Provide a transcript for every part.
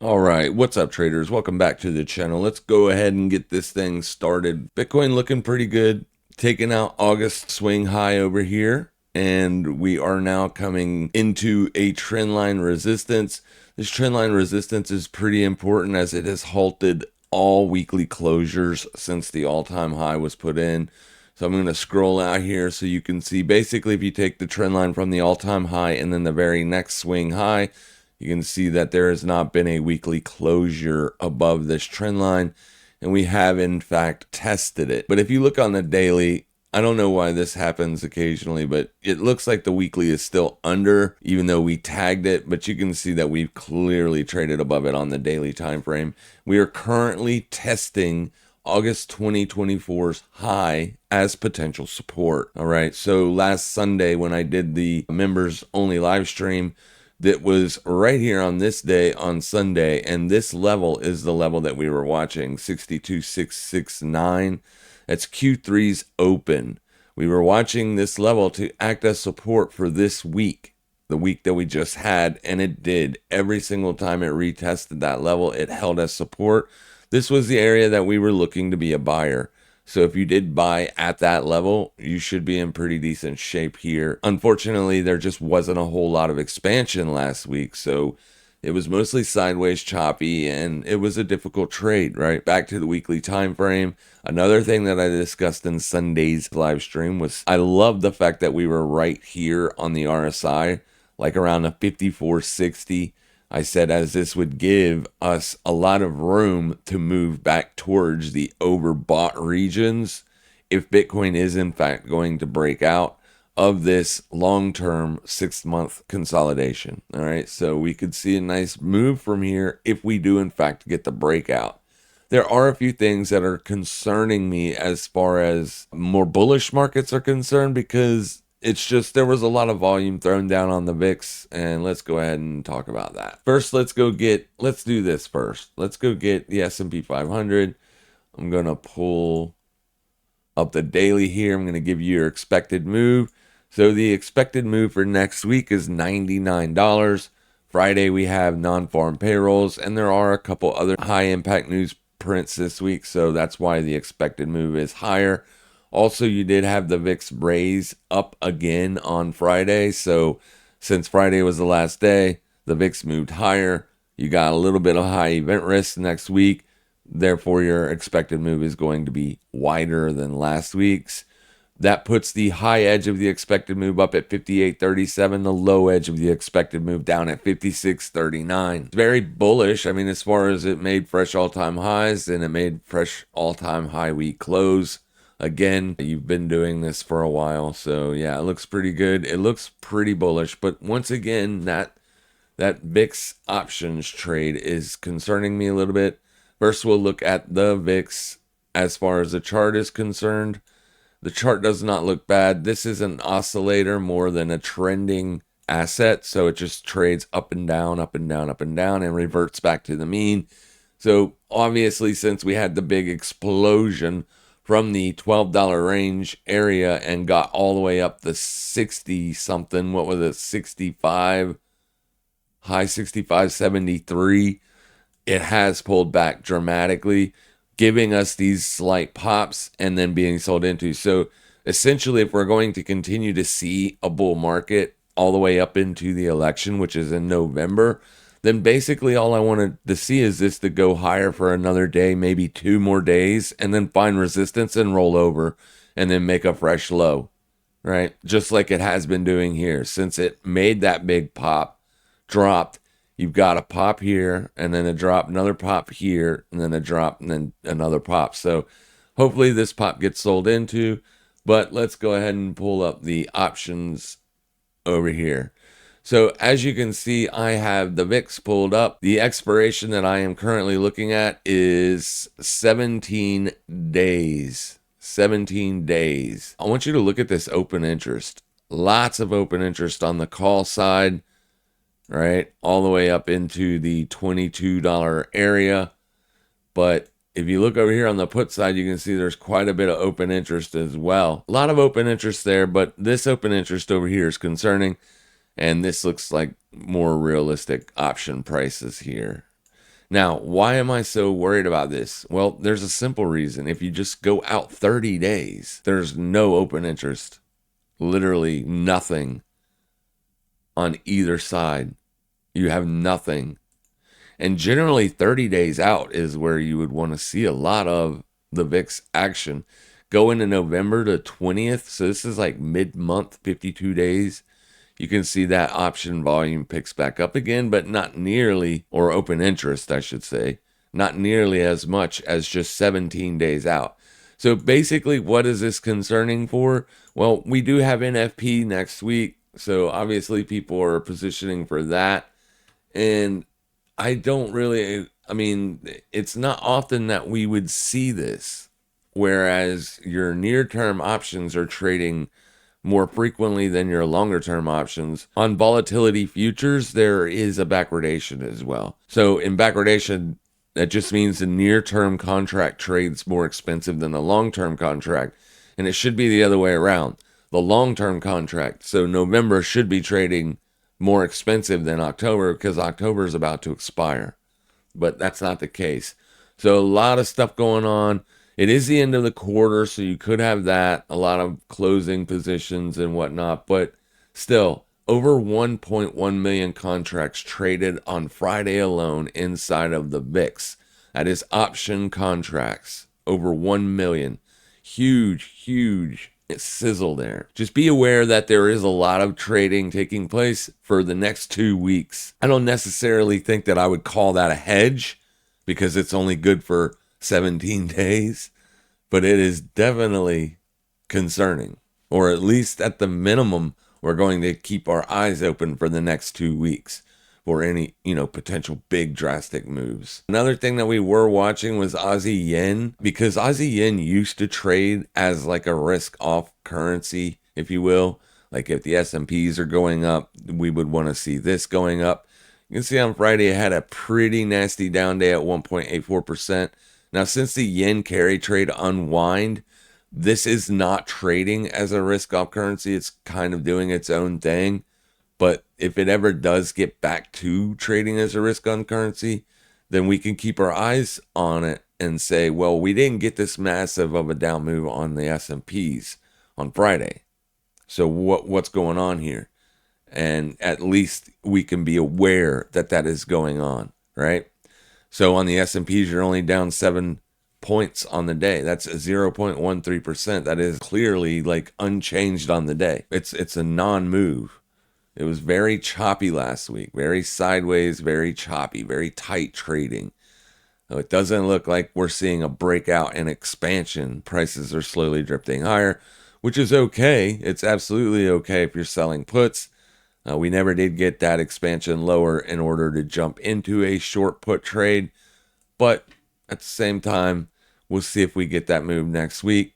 All right, what's up, traders? Welcome back to the channel. Let's go ahead and get this thing started. Bitcoin looking pretty good, taking out August swing high over here, and we are now coming into a trendline resistance. This trendline resistance is pretty important as it has halted all weekly closures since the all-time high was put in. So I'm going to scroll out here so you can see basically if you take the trend line from the all-time high and then the very next swing high, you can see that there has not been a weekly closure above this trend line, and we have in fact tested it. But if you look on the daily, I don't know why this happens occasionally, but it looks like the weekly is still under, even though we tagged it, but you can see that we've clearly traded above it on the daily time frame. We are currently testing August 2024's high as potential support. All right, so last Sunday when I did the members only live stream, that was right here on this day on Sunday, and this level is the level that we were watching, 62,669. That's Q3's open. We were watching this level to act as support for this week, the week that we just had, and it did. Every single time it retested that level, it held as support. This was the area that we were looking to be a buyer. So if you did buy at that level, you should be in pretty decent shape here. Unfortunately, there just wasn't a whole lot of expansion last week. So it was mostly sideways choppy and it was a difficult trade, right? Back to the weekly time frame. Another thing that I discussed in Sunday's live stream was I love the fact that we were right here on the RSI, like around a 54.60. I said as this would give us a lot of room to move back towards the overbought regions if Bitcoin is in fact going to break out of this long-term 6-month consolidation. All right, so we could see a nice move from here if we do in fact get the breakout. There are a few things that are concerning me as far as more bullish markets are concerned, because it's just there was a lot of volume thrown down on the VIX, and let's go ahead and talk about that. First, let's do this first. Let's go get the S&P 500. I'm going to pull up the daily here. I'm going to give you your expected move. So the expected move for next week is $99. Friday, we have non-farm payrolls, and there are a couple other high-impact news prints this week, so that's why the expected move is higher. Also, you did have the VIX raise up again on Friday. So since Friday was the last day, the VIX moved higher. You got a little bit of high event risk next week. Therefore, your expected move is going to be wider than last week's. That puts the high edge of the expected move up at 58.37, the low edge of the expected move down at 56.39. It's very bullish. I mean, as far as it made fresh all-time highs and it made fresh all-time high week close. Again, you've been doing this for a while, so yeah, it looks pretty good. It looks pretty bullish, but once again, that VIX options trade is concerning me a little bit. First, we'll look at the VIX as far as the chart is concerned. The chart does not look bad. This is an oscillator more than a trending asset, so it just trades up and down, up and down, up and down, and reverts back to the mean. So obviously, since we had the big explosion from the $12 range area and got all the way up to 60 something, what was it, 65, high 65.73, it has pulled back dramatically, giving us these slight pops and then being sold into. So essentially, if we're going to continue to see a bull market all the way up into the election, which is in November, then basically all I wanted to see is this to go higher for another day, maybe 2 more days, and then find resistance and roll over and then make a fresh low, right? Just like it has been doing here. Since it made that big pop, dropped, you've got a pop here and then a drop, another pop here, and then a drop, and then another pop. So hopefully this pop gets sold into, but let's go ahead and pull up the options over here. So as you can see, I have the VIX pulled up. The expiration that I am currently looking at is 17 days. 17 days. I want you to look at this open interest. Lots of open interest on the call side, right? All the way up into the $22 area. But if you look over here on the put side, you can see there's quite a bit of open interest as well. A lot of open interest there, but this open interest over here is concerning. And this looks like more realistic option prices here. Now, why am I so worried about this? Well, there's a simple reason. If you just go out 30 days, there's no open interest. Literally nothing on either side. You have nothing. And generally 30 days out is where you would want to see a lot of the VIX action. Go into November the 20th. So this is like mid-month, 52 days. You can see that option volume picks back up again, but not nearly, or open interest, I should say, not nearly as much as just 17 days out. So basically, what is this concerning for? Well, we do have NFP next week. So obviously people are positioning for that. And I don't really, I mean, it's not often that we would see this, whereas your near-term options are trading more frequently than your longer term options. On volatility futures, there is a backwardation as well. So in backwardation, that just means the near term contract trades more expensive than the long term contract. And it should be the other way around. The long term contract, so November should be trading more expensive than October because October is about to expire. But that's not the case. So a lot of stuff going on. It is the end of the quarter, so you could have that, a lot of closing positions and whatnot, but still, over 1.1 million contracts traded on Friday alone inside of the VIX. That is option contracts, over 1 million. Huge sizzle there. Just be aware that there is a lot of trading taking place for the next 2 weeks. I don't necessarily think that I would call that a hedge because it's only good for 17 days, but it is definitely concerning, or at least at the minimum, we're going to keep our eyes open for the next 2 weeks for any, potential big drastic moves. Another thing that we were watching was Aussie yen, because Aussie yen used to trade as like a risk off currency, if you will. Like if the S&Ps are going up, we would want to see this going up. You can see on Friday it had a pretty nasty down day at 1.84%. Now, since the yen carry trade unwind, this is not trading as a risk off currency. It's kind of doing its own thing. But if it ever does get back to trading as a risk on currency, then we can keep our eyes on it and say, well, we didn't get this massive of a down move on the S&Ps on Friday. So what's going on here? And at least we can be aware that that is going on, right? So on the S&Ps, you're only down 7 points on the day. That's 0.13%. That is clearly like unchanged on the day. It's a non-move. It was very choppy last week, very sideways, very choppy, very tight trading. So it doesn't look like we're seeing a breakout and expansion. Prices are slowly drifting higher, which is okay. It's absolutely okay if you're selling puts. We never did get that expansion lower in order to jump into a short put trade. But at the same time, we'll see if we get that move next week.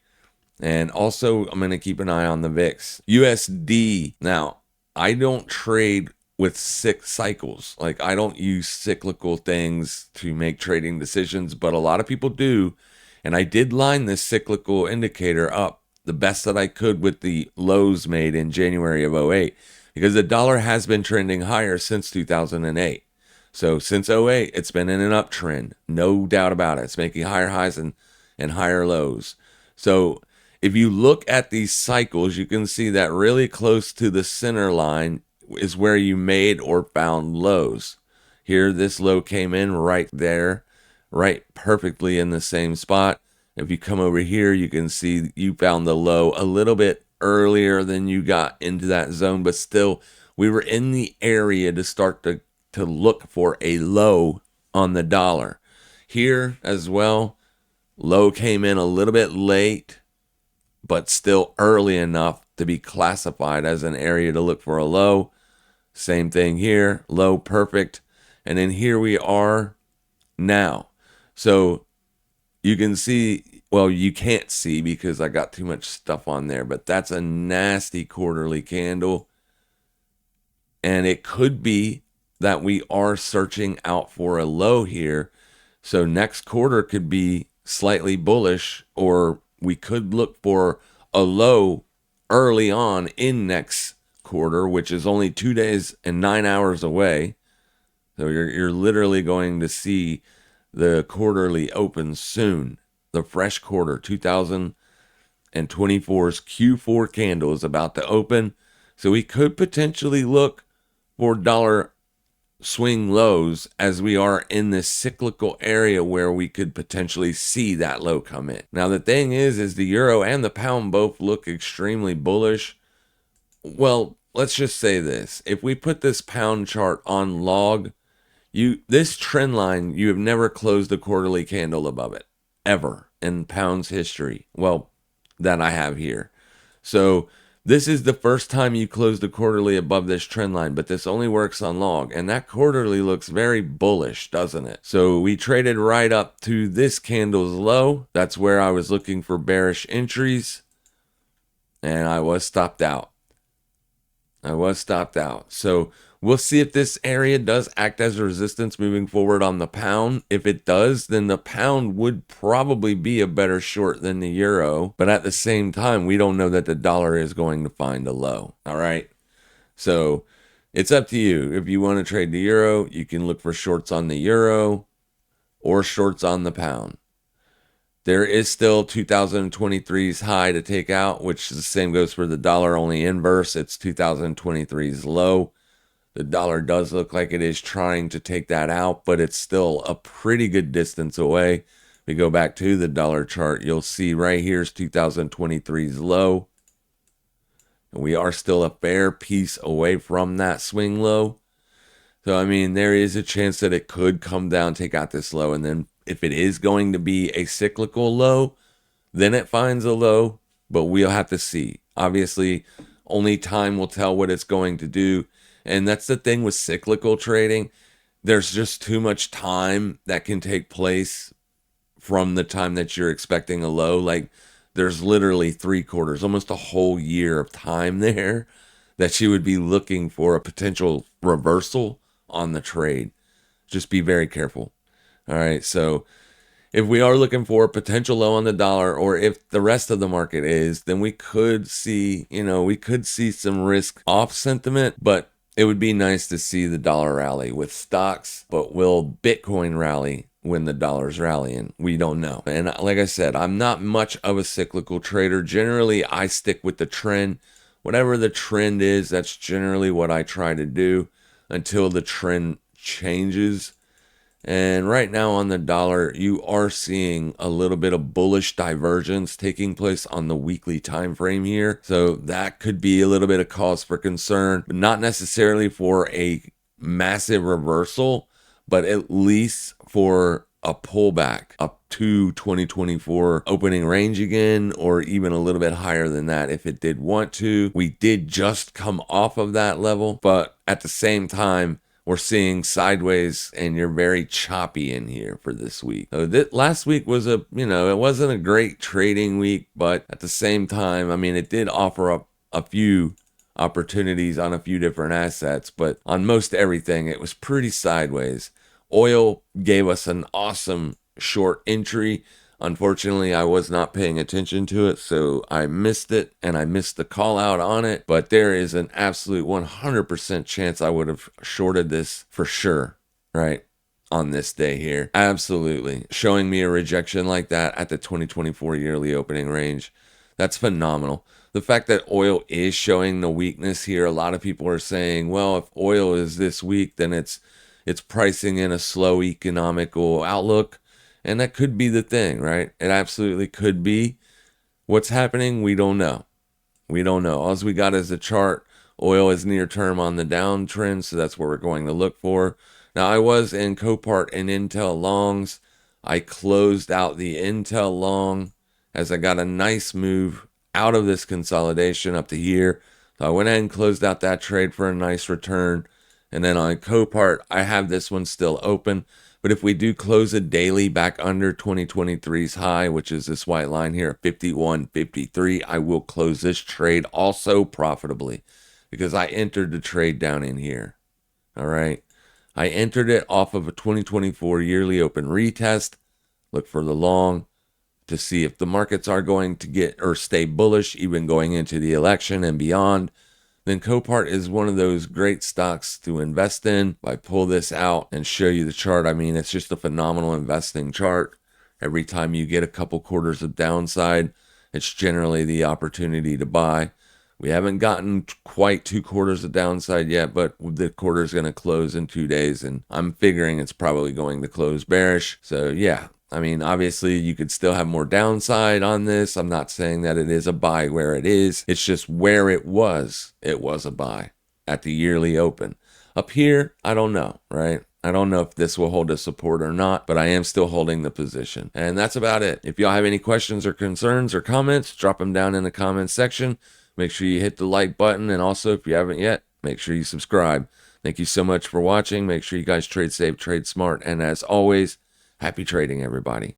And also, I'm going to keep an eye on the VIX. USD. Now, I don't trade with cycles. Like, I don't use cyclical things to make trading decisions, but a lot of people do. And I did line this cyclical indicator up the best that I could with the lows made in January of 08. Because the dollar has been trending higher since 2008. So since 08, it's been in an uptrend. No doubt about it. It's making higher highs and higher lows. So if you look at these cycles, you can see that really close to the center line is where you made or found lows. Here, this low came in right there, right perfectly in the same spot. If you come over here, you can see you found the low a little bit earlier than you got into that zone, but still we were in the area to start to look for a low on the dollar. Here as well, low came in a little bit late, but still early enough to be classified as an area to look for a low. Same thing here, low perfect. And then here we are now. So you can see, well, you can't see because I got too much stuff on there, but that's a nasty quarterly candle. And it could be that we are searching out for a low here. So next quarter could be slightly bullish, or we could look for a low early on in next quarter, which is only 2 days and 9 hours away. So you're literally going to see the quarterly open soon. The fresh quarter 2024's Q4 candle is about to open. So we could potentially look for dollar swing lows as we are in this cyclical area where we could potentially see that low come in. Now the thing is the euro and the pound both look extremely bullish. Well, let's just say this. If we put this pound chart on log, this trend line, you have never closed a quarterly candle above it ever in pound's history. Well, that I have here. So this is the first time you closed a quarterly above this trend line, but this only works on log. And that quarterly looks very bullish, doesn't it? So we traded right up to this candle's low. That's where I was looking for bearish entries. And I was stopped out. So we'll see if this area does act as a resistance moving forward on the pound. If it does, then the pound would probably be a better short than the euro. But at the same time, we don't know that the dollar is going to find a low. All right. So it's up to you. If you want to trade the euro, you can look for shorts on the euro or shorts on the pound. There is still 2023's high to take out, which the same goes for the dollar, only inverse. It's 2023's low. The dollar does look like it is trying to take that out, but it's still a pretty good distance away. If we go back to the dollar chart, you'll see right here's 2023's low. And we are still a fair piece away from that swing low. So, I mean, there is a chance that it could come down, take out this low, and then if it is going to be a cyclical low, then it finds a low, but we'll have to see. Obviously, only time will tell what it's going to do. And that's the thing with cyclical trading. There's just too much time that can take place from the time that you're expecting a low. Like there's literally 3/4, almost a whole year of time there that you would be looking for a potential reversal on the trade. Just be very careful. All right, so if we are looking for a potential low on the dollar, or if the rest of the market is, then we could see, some risk off sentiment, but it would be nice to see the dollar rally with stocks. But will Bitcoin rally when the dollar's rallying? We don't know. And like I said, I'm not much of a cyclical trader. Generally, I stick with the trend. Whatever the trend is, that's generally what I try to do until the trend changes. And right now on the dollar, you are seeing a little bit of bullish divergence taking place on the weekly time frame here. So that could be a little bit of cause for concern, but not necessarily for a massive reversal, but at least for a pullback up to 2024 opening range again, or even a little bit higher than that if it did want to. We did just come off of that level, but at the same time, we're seeing sideways, and you're very choppy in here for this week. So last week was it wasn't a great trading week, but at the same time, I mean, it did offer up a few opportunities on a few different assets, but on most everything, it was pretty sideways. Oil gave us an awesome short entry. Unfortunately, I was not paying attention to it, so I missed it, and I missed the call out on it. But there is an absolute 100% chance I would have shorted this for sure, right, on this day here. Absolutely. Showing me a rejection like that at the 2024 yearly opening range, that's phenomenal. The fact that oil is showing the weakness here, a lot of people are saying, well, if oil is this weak, then it's pricing in a slow economical outlook. And that could be the thing, right? It absolutely could be. What's happening, we don't know. All we got is a chart. Oil is near term on the downtrend, so that's what we're going to look for. Now, I was in Copart and Intel longs. I closed out the Intel long as I got a nice move out of this consolidation up to here. So I went ahead and closed out that trade for a nice return. And then on Copart, I have this one still open. But if we do close a daily back under 2023's high, which is this white line here at 51.53, I will close this trade also profitably because I entered the trade down in here. All right. I entered it off of a 2024 yearly open retest. Look for the long to see if the markets are going to get or stay bullish even going into the election and beyond. then Copart is one of those great stocks to invest in. If I pull this out and show you the chart, I mean, it's just a phenomenal investing chart. Every time you get a couple quarters of downside, it's generally the opportunity to buy. We haven't gotten quite 2 quarters of downside yet, but the quarter is going to close in 2 days, and I'm figuring it's probably going to close bearish. So yeah, I mean, obviously you could still have more downside on this. I'm not saying that it is a buy where it is. It's just where it was a buy at the yearly open. Up here, I don't know, right? I don't know if this will hold a support or not, but I am still holding the position. And that's about it. If y'all have any questions or concerns or comments, drop them down in the comments section. Make sure you hit the like button. And also, if you haven't yet, make sure you subscribe. Thank you so much for watching. Make sure you guys trade safe, trade smart. And as always, happy trading, everybody.